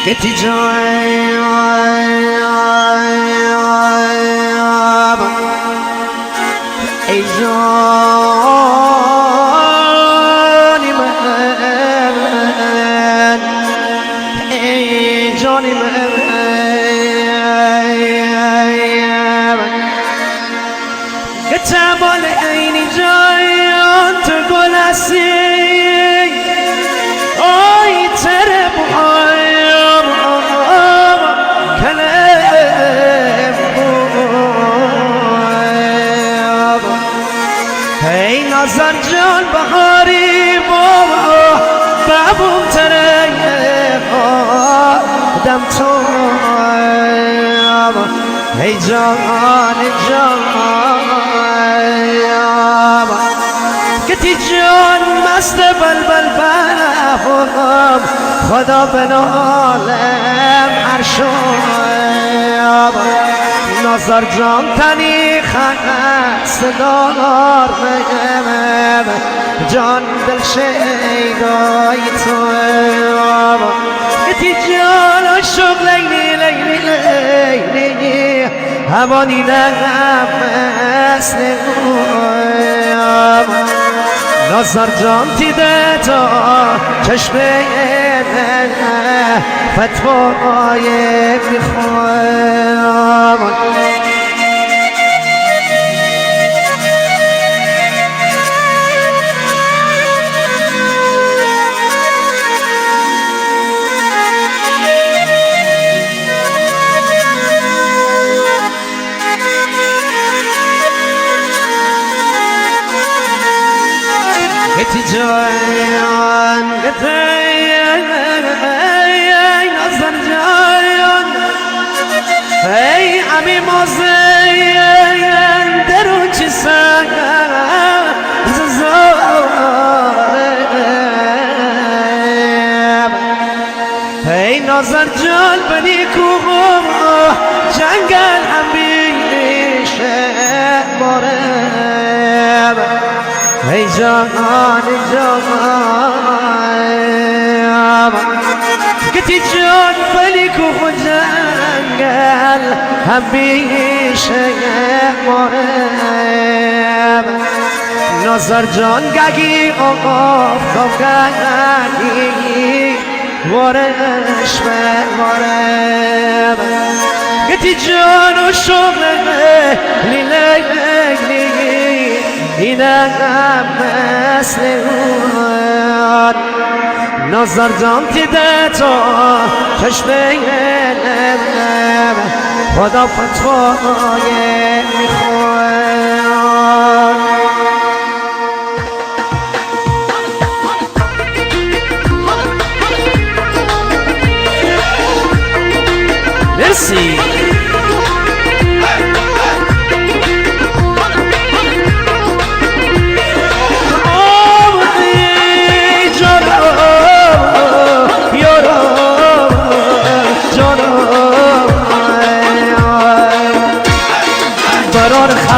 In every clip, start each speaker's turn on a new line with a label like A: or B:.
A: گتی جای ای جانی من ای جانی من گتم بال اینی جایان تو گل هستی آی تره بخوایم کلم بویم ای نظر جان بخاری بابا بابم تره دم تویم ای جان گتی جان مست بلبل بلم خدا بنالم عرشم نظر جان تنی خست دار میم جان دل شیدای تویم گتی جان عشق لیلی لیلی لیلی هوا دیدم مثل اویم نظر جان دیده تا چشمه فتوای میخوام گتی جان گتی نظر جان ای امی موزین درو چی زارم ای نظر جان بنی کوم جنگل همیشه بارم ای جان گتی جان بلی کو جنگل همیشه مارم نظر جان گگی آفتاب گگی وارش مارم گتی جان و شغل لیلی اینم مثل اون نظر جان دیده تا چشمه خدا فتوای میخواد مرسی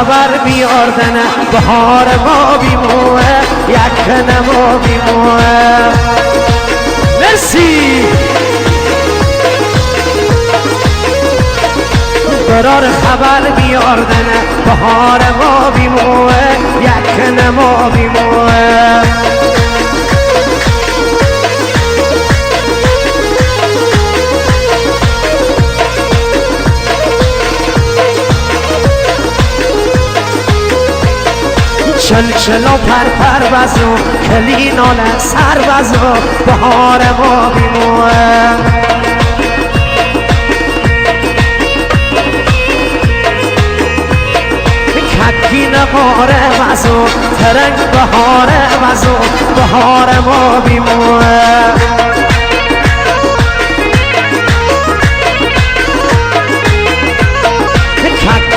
A: خبر بیاردن بهار ما بیموه یک نما بیموه مرسی برار خبر بیاردن بهار ما بیموه یک نما بیموه چل و پر بزو کلینال سر بزو بهار ما بیموه ککی نقاره بزو ترنگ بهاره بزو بهار ما بیموه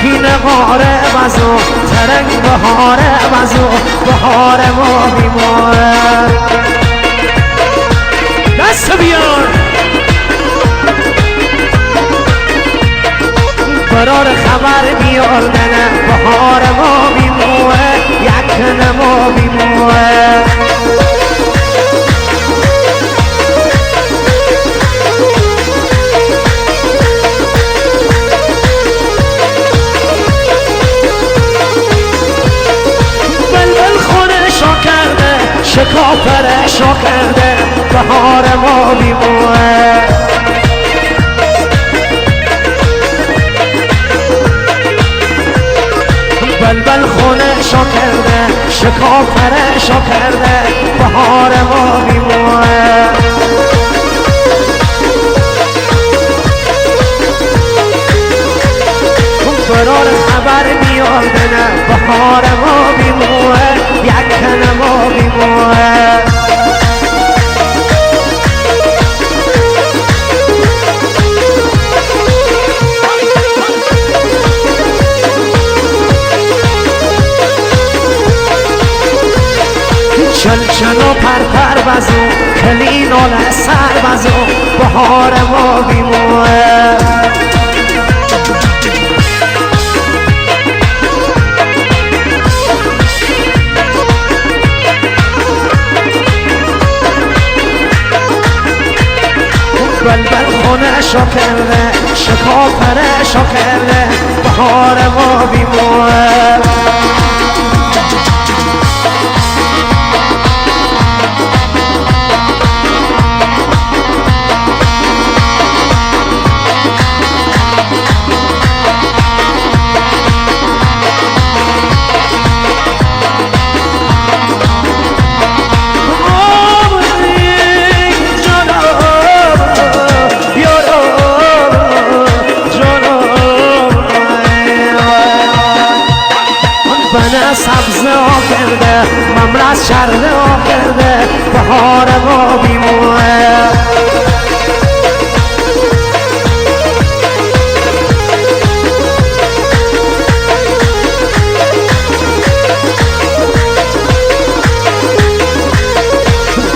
A: ککی نقاره بزو ترنگ بهاره بزو بهار ما بیموه دست بیار برار خبر بیاردن بهار ما بیموه یک نما بیموه خونشو کرده بهار ما بیمونه بلبل خونشو کرده شکافرشو کرده بهار ما بیمونه برار خبر بیاردنه بهار ما بیمونه یکن ما بیمونه چل و پر بزو کلین و لسر بزو بهار ما بیمونه بلبل خونشو کرده شکافرشو کرده بهار ما بیمونه سبز کرده ممرز شرده کرده بهار ما بیمونه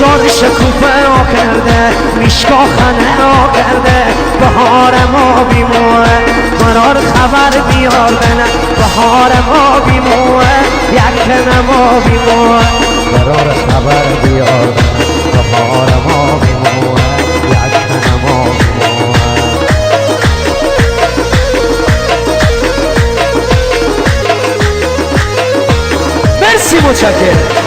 A: دار شکوفه کرده میشکا خانه کرده بهار ما بیمونه قرار خبر بیاردنه بهار ما بیمونه یکن ما بیمونه قرار خبر بیاردنه بهار ما بیمونه یکن ما بیمونه مرسی متشکرم